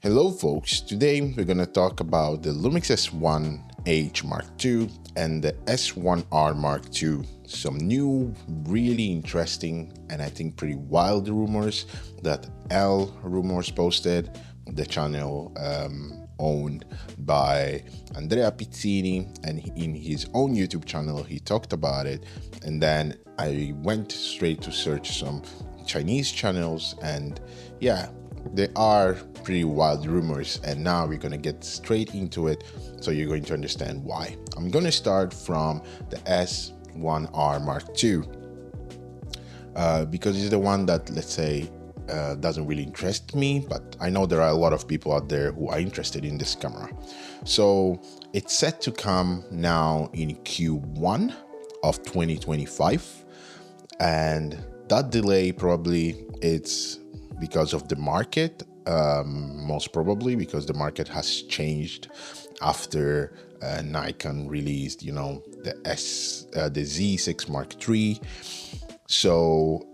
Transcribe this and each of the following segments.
Hello folks, today we're going to talk about the Lumix S1HII Mark II and the S1R Mark II. Some new, really interesting and I think pretty wild rumors that L Rumors posted, the channel owned by Andrea Pizzini, and in his own YouTube channel he talked about it. And then I went straight to search some Chinese channels, and yeah, they are pretty wild rumors, and now we're gonna get straight into it so you're going to understand why. I'm gonna start from the S1R Mark II because it's the one that, let's say, doesn't really interest me, but I know there are a lot of people out there who are interested in this camera. So it's set to come now in Q1 of 2025, and that delay probably it's because of the market, most probably because the market has changed after Nikon released, the Z6 Mark III. So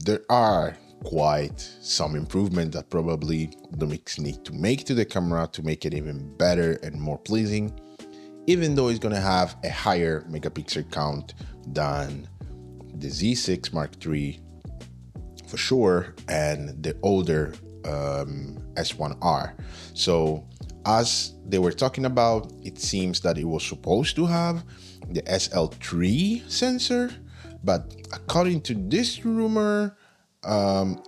there are quite some improvement that probably Lumix need to make to the camera to make it even better and more pleasing, even though it's going to have a higher megapixel count than the Z6 Mark III for sure, and the older S1R. So as they were talking about, it seems that it was supposed to have the SL3 sensor, but according to this rumor,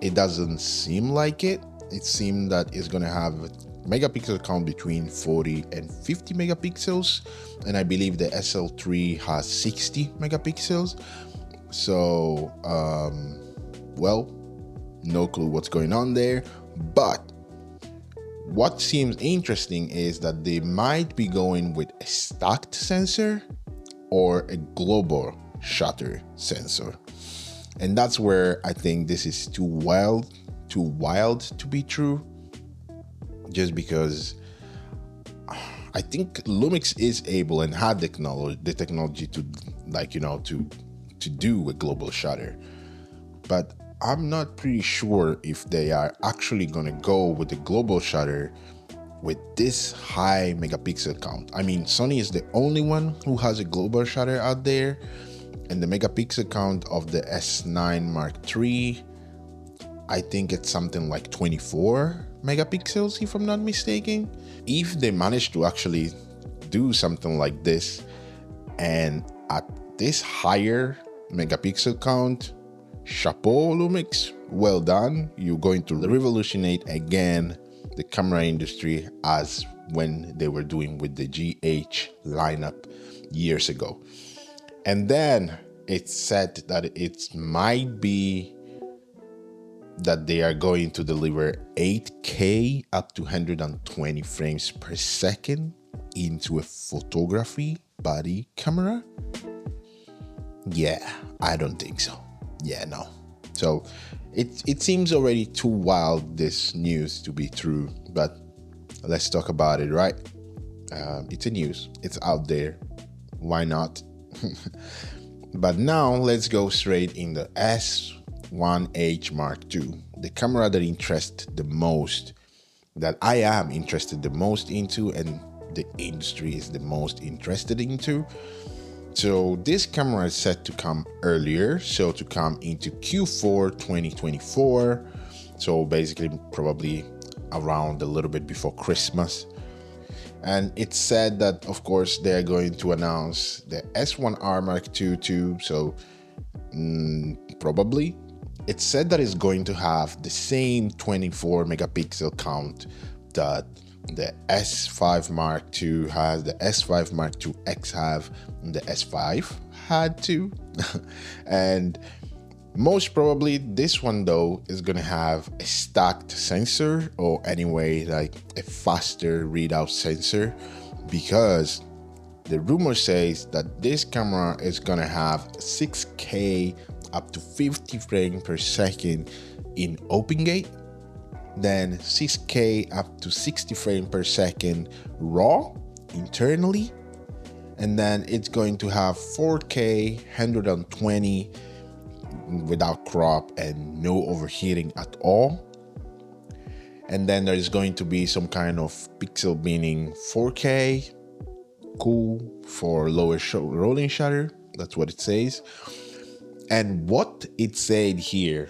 it doesn't seem like it. It seems that it's gonna have a megapixel count between 40 and 50 megapixels, and I believe the SL3 has 60 megapixels. So well, no clue what's going on there, but what seems interesting is that they might be going with a stacked sensor or a global shutter sensor. And that's where I think this is too wild to be true, just because I think Lumix is able and had the technology to, to do a global shutter. But I'm not pretty sure if they are actually gonna go with the global shutter with this high megapixel count. I mean, Sony is the only one who has a global shutter out there, and the megapixel count of the S9 Mark III, I think it's something like 24 megapixels if I'm not mistaken. If they manage to actually do something like this and at this higher megapixel count, chapeau Lumix, well done. You're going to revolutionize again the camera industry as when they were doing with the GH lineup years ago. And then it's said that it might be that they are going to deliver 8K up to 120 frames per second into a photography body camera. Yeah, I don't think so. Yeah, no. So it seems already too wild, this news, to be true, but let's talk about it, right? It's a news, it's out there, why not? But now let's go straight in the S1H Mark II, the camera that interests the most, that I am interested the most into, and the industry is the most interested into. So this camera is set to come earlier, so to come into Q4 2024. So basically probably around a little bit before Christmas. And it's said that, of course, they're going to announce the S1R Mark II too. So probably. It's said that it's going to have the same 24 megapixel count that the S5 Mark II has, the S5 Mark II X have, and the S5 had too. And most probably this one though is gonna have a stacked sensor, or anyway like a faster readout sensor, because the rumor says that this camera is gonna have 6K up to 50 frames per second in open gate, then 6K up to 60 frames per second raw internally, and then it's going to have 4K 120 without crop and no overheating at all. And then there's going to be some kind of pixel binning 4K, cool for lower rolling shutter. That's what it says. And what it said here,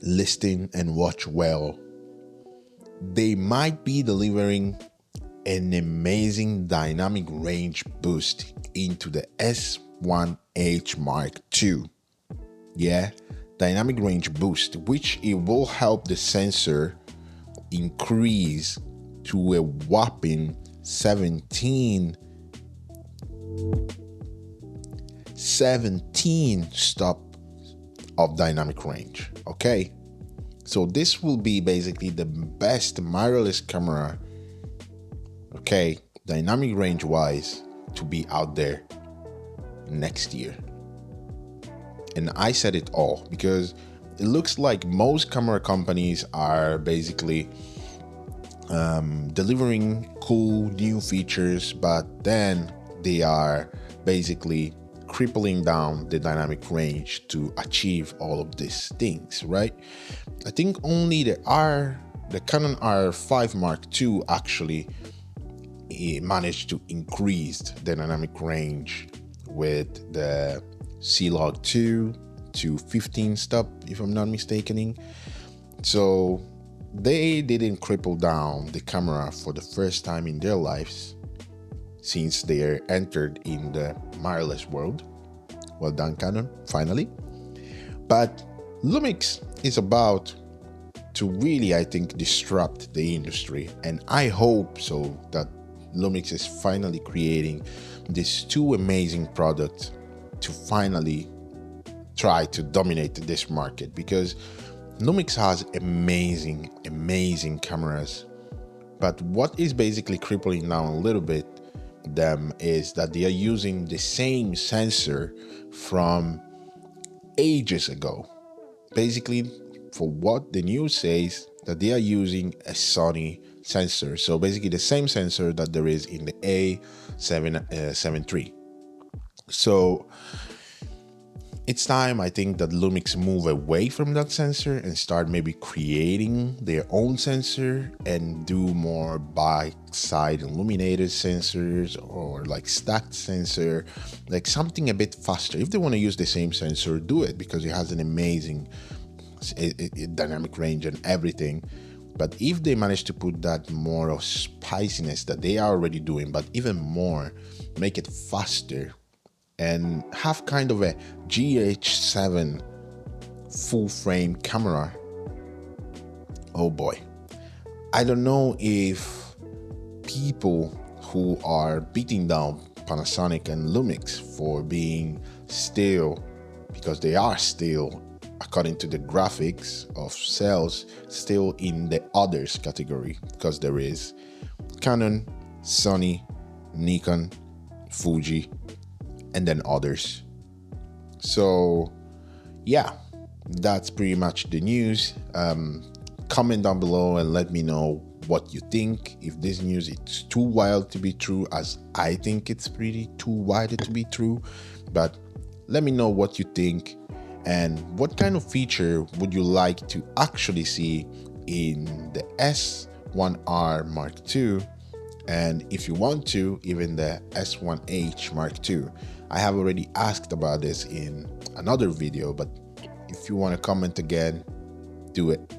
listen and watch well, they might be delivering an amazing dynamic range boost into the S1H Mark II. Yeah, dynamic range boost, which it will help the sensor increase to a whopping 17 stop of dynamic range. Okay, so this will be basically the best mirrorless camera, okay, dynamic range wise, to be out there next year. And I said it all because it looks like most camera companies are basically delivering cool new features, but then they are basically crippling down the dynamic range to achieve all of these things, right? I think only the Canon R5 Mark II actually managed to increase the dynamic range with the C-Log 2 to 15 stop, if I'm not mistaken. So they didn't cripple down the camera for the first time in their lives since they entered in the mirrorless world. Well done, Canon, finally. But Lumix is about to really, I think, disrupt the industry, and I hope so that Lumix is finally creating these two amazing products to finally try to dominate this market, because Lumix has amazing cameras, but what is basically crippling down a little bit them is that they are using the same sensor from ages ago. Basically, for what the news says, that they are using a Sony sensor, so basically the same sensor that there is in the A7 III. So it's time, I think, that Lumix move away from that sensor and start maybe creating their own sensor and do more backside illuminated sensors, or like stacked sensor, like something a bit faster. If they want to use the same sensor, do it, because it has an amazing dynamic range and everything. But if they manage to put that more of spiciness that they are already doing, but even more, make it faster, and have kind of a GH7 full frame camera, oh boy. I don't know if people who are beating down Panasonic and Lumix for being still, because they are still, according to the graphics of sales, still in the others category, because there is Canon, Sony, Nikon, Fuji, and then others. So yeah, that's pretty much the news. Comment down below and let me know what you think. If this news is too wild to be true, as I think it's pretty too wild to be true, but let me know what you think, and what kind of feature would you like to actually see in the S1R Mark II, and if you want to, even the S1H Mark II. I have already asked about this in another video, but if you want to comment again, do it.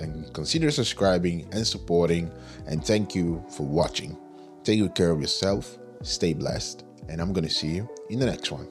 And consider subscribing and supporting, and thank you for watching. Take good care of yourself, stay blessed, and I'm gonna see you in the next one.